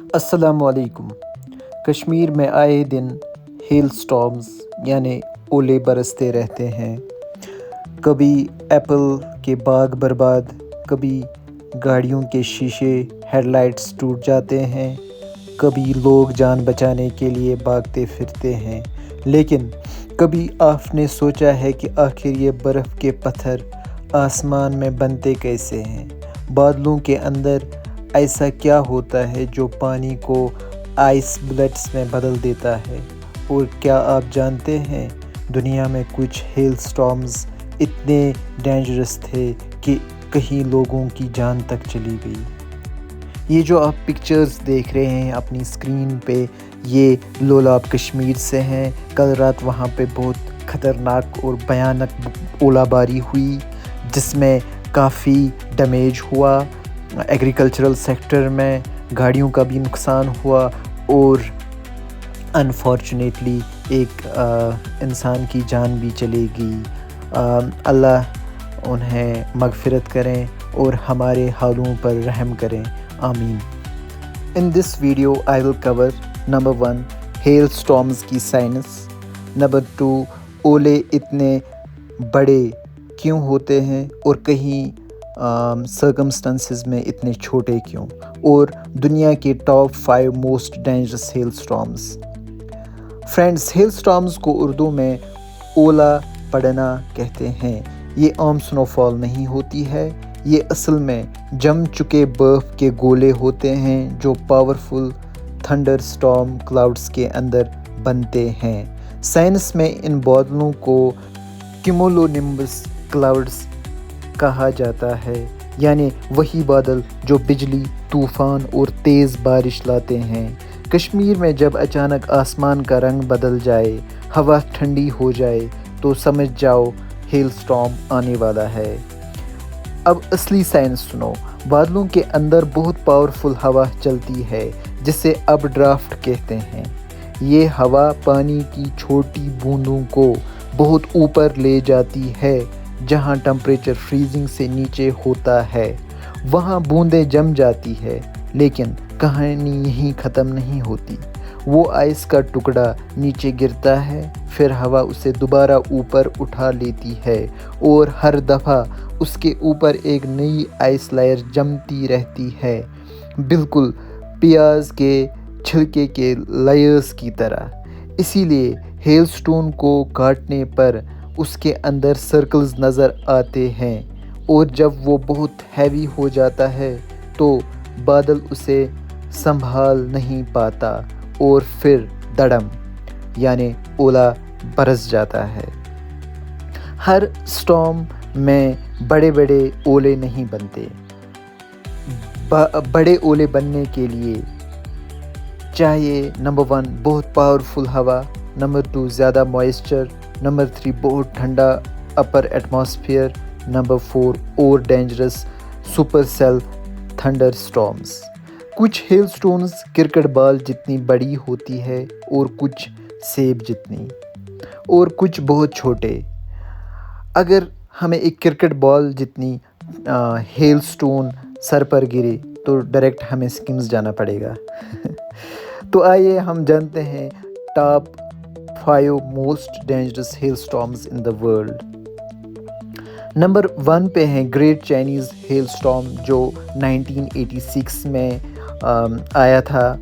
السلام علیکم۔ کشمیر میں آئے دن ہیل سٹارمز یعنی اولے برستے رہتے ہیں۔ کبھی ایپل کے باغ برباد، کبھی گاڑیوں کے شیشے ہیڈ لائٹس ٹوٹ جاتے ہیں، کبھی لوگ جان بچانے کے لیے بھاگتے پھرتے ہیں۔ لیکن کبھی آپ نے سوچا ہے کہ آخر یہ برف کے پتھر آسمان میں بنتے کیسے ہیں؟ بادلوں کے اندر ایسا کیا ہوتا ہے جو پانی کو آئس بلٹس میں بدل دیتا ہے؟ اور کیا آپ جانتے ہیں دنیا میں کچھ ہیل سٹارمز اتنے ڈینجرس تھے کہ کئی لوگوں کی جان تک چلی گئی؟ یہ جو آپ پکچرز دیکھ رہے ہیں اپنی اسکرین پہ، یہ لولاب کشمیر سے ہیں۔ کل رات وہاں پہ بہت خطرناک اور بھیانک اولہ باری ہوئی، جس میں کافی ڈیمیج ہوا۔ ایگریکلچرل سیکٹر میں گاڑیوں کا بھی نقصان ہوا اور انفارچونیٹلی ایک انسان کی جان بھی چلی گئی۔ اللہ انہیں مغفرت کریں اور ہمارے حالوں پر رحم کریں، آمین۔ In this video I will cover number 1 hail storms کی سائنس، number 2 اولے اتنے بڑے کیوں ہوتے ہیں اور کہیں سرکمسٹنسز میں اتنے چھوٹے کیوں، اور دنیا کے top 5 most dangerous hailstorms. Friends, hailstorms کو اردو میں اولا پڑنا کہتے ہیں۔ یہ عام سنو فال نہیں ہوتی ہے، یہ اصل میں جم چکے برف کے گولے ہوتے ہیں جو پاورفل تھنڈر سٹارم کلاؤڈز کے اندر بنتے ہیں۔ سائنس میں ان بادلوں کو کیمولونمبس کلاؤڈز کہا جاتا ہے، یعنی وہی بادل جو بجلی، طوفان اور تیز بارش لاتے ہیں۔ کشمیر میں جب اچانک آسمان کا رنگ بدل جائے، ہوا ٹھنڈی ہو جائے، تو سمجھ جاؤ ہیل سٹارم آنے والا ہے۔ اب اصلی سائنس سنو۔ بادلوں کے اندر بہت پاورفل ہوا چلتی ہے جسے اپ ڈرافٹ کہتے ہیں۔ یہ ہوا پانی کی چھوٹی بوندوں کو بہت اوپر لے جاتی ہے، جہاں ٹمپریچر فریزنگ سے نیچے ہوتا ہے۔ وہاں بوندیں جم جاتی ہے، لیکن کہانی یہیں ختم نہیں ہوتی۔ وہ آئس کا ٹکڑا نیچے گرتا ہے، پھر ہوا اسے دوبارہ اوپر اٹھا لیتی ہے اور ہر دفعہ اس کے اوپر ایک نئی آئس لیئر جمتی رہتی ہے، بالکل پیاز کے چھلکے کے لیئرز کی طرح۔ اسی لیے ہیل سٹون کو کاٹنے پر اس کے اندر سرکلز نظر آتے ہیں، اور جب وہ بہت ہیوی ہو جاتا ہے تو بادل اسے سنبھال نہیں پاتا اور پھر دڑم یعنی اولا برس جاتا ہے۔ ہر سٹارم میں بڑے بڑے اولے نہیں بنتے۔ بڑے اولے بننے کے لیے چاہیے نمبر 1 بہت پاورفل ہوا، نمبر 2 زیادہ موئسچر، نمبر 3 بہت ٹھنڈا اپر ایٹماسفیئر، نمبر 4 اور dangerous supercell thunderstorms. کچھ ہیل سٹونز کرکٹ بال جتنی بڑی ہوتی ہے اور کچھ سیب جتنی، اور کچھ بہت چھوٹے۔ اگر ہمیں ایک کرکٹ بال جتنی ہیل سٹون سر پر گرے تو ڈائریکٹ ہمیں سکمز جانا پڑے گا۔ تو آئیے ہم جانتے ہیں top 5 most dangerous hailstorms in the world. Number 1 پہ ہیں گریٹ چائنیز ہیل سٹارم، جو 1986 میں آیا تھا۔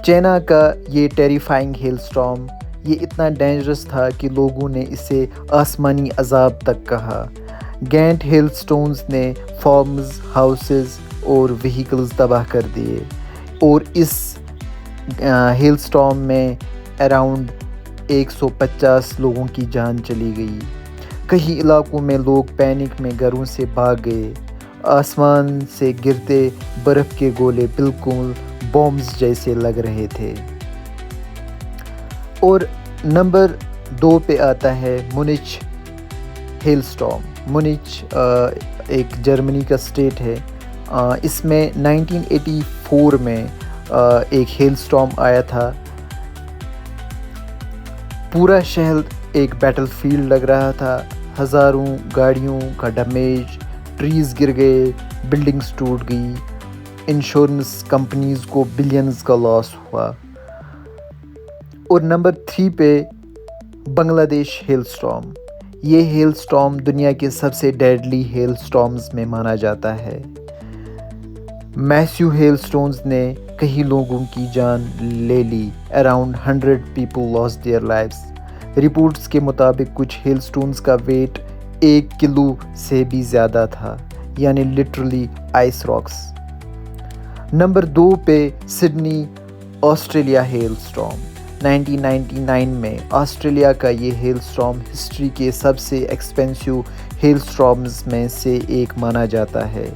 چائنا کا یہ ٹیریفائنگ ہیل سٹارم، یہ اتنا ڈینجرس تھا کہ لوگوں نے اسے آسمانی عذاب تک کہا۔ گینٹ ہیل سٹونز نے فارمز، ہاؤسز اور وہیکلز تباہ کر دیے، اور اس ہیل سٹارم میں اراؤنڈ 150 لوگوں کی جان چلی گئی۔ کئی علاقوں میں لوگ پینک میں گھروں سے بھاگ گئے۔ آسمان سے گرتے برف کے گولے بالکل بامز جیسے لگ رہے تھے۔ اور نمبر 2 پہ آتا ہے مونچ ہیل سٹارم۔ مونچ ایک جرمنی کا اسٹیٹ ہے۔ اس میں 1984 میں ایک ہیل سٹارم آیا تھا۔ پورا شہر ایک بیٹل فیلڈ لگ رہا تھا۔ ہزاروں گاڑیوں کا ڈیمیج، ٹریز گر گئے، بلڈنگز ٹوٹ گئی، انشورنس کمپنیز کو بلینز کا لاس ہوا. اور نمبر 3 پہ بنگلہ دیش ہیل اسٹارم. یہ ہیل اسٹارم دنیا کے سب سے ڈیڈلی ہیل اسٹارمز میں مانا جاتا ہے. میسیو ہیل اسٹونز نے کئی لوگوں کی جان لے لی. Around 100 people lose their lives. Reports کے مطابق کچھ ہیل اسٹونز کا ویٹ 1 کلو سے بھی زیادہ تھا، یعنی لٹرلی آئس راکس. نمبر 2 پہ سڈنی آسٹریلیا ہیل اسٹارم. 1999 میں آسٹریلیا کا یہ ہیل اسٹارم ہسٹری کے سب سے ایکسپینسو ہیل اسٹارمز میں سے ایک مانا جاتا ہے.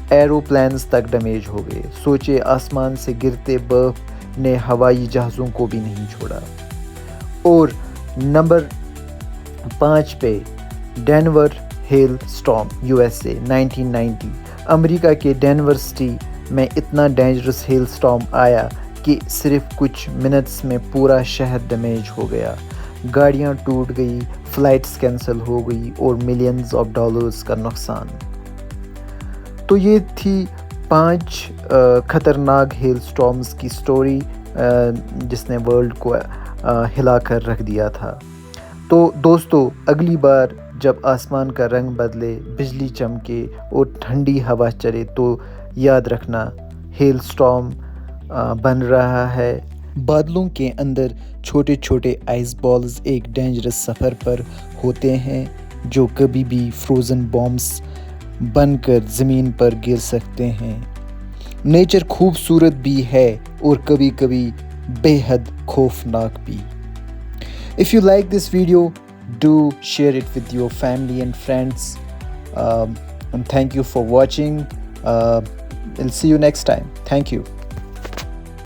ایروپلینز تک ڈیمیج ہو گئے. سوچے آسمان سے گرتے برف نے ہوائی جہازوں کو بھی نہیں چھوڑا. اور نمبر 5 پہ ڈینور ہیل اسٹارم USA 1990. امریکہ کے ڈینور سٹی میں اتنا ڈینجرس ہیل اسٹارم آیا کہ صرف کچھ منٹس میں پورا شہر ڈیمیج ہو گیا. گاڑیاں ٹوٹ گئی، فلائٹس کینسل ہو گئی اور ملینز آف ڈالرز کا نقصان. تو یہ تھی 5 خطرناک ہیل اسٹارمز کی سٹوری جس نے ورلڈ کو ہلا کر رکھ دیا تھا. تو دوستو، اگلی بار جب آسمان کا رنگ بدلے، بجلی چمکے اور ٹھنڈی ہوا چلے تو یاد رکھنا ہیل اسٹارم بن رہا ہے. بادلوں کے اندر چھوٹے چھوٹے آئس بالز ایک ڈینجرس سفر پر ہوتے ہیں جو کبھی بھی فروزن بامبس بن کر زمین پر گر سکتے ہیں. نیچر خوبصورت بھی ہے اور کبھی کبھی بے حد خوفناک بھی. If you like this video, do share it with your family and friends. And thank you for watching. I'll see you next time. Thank you.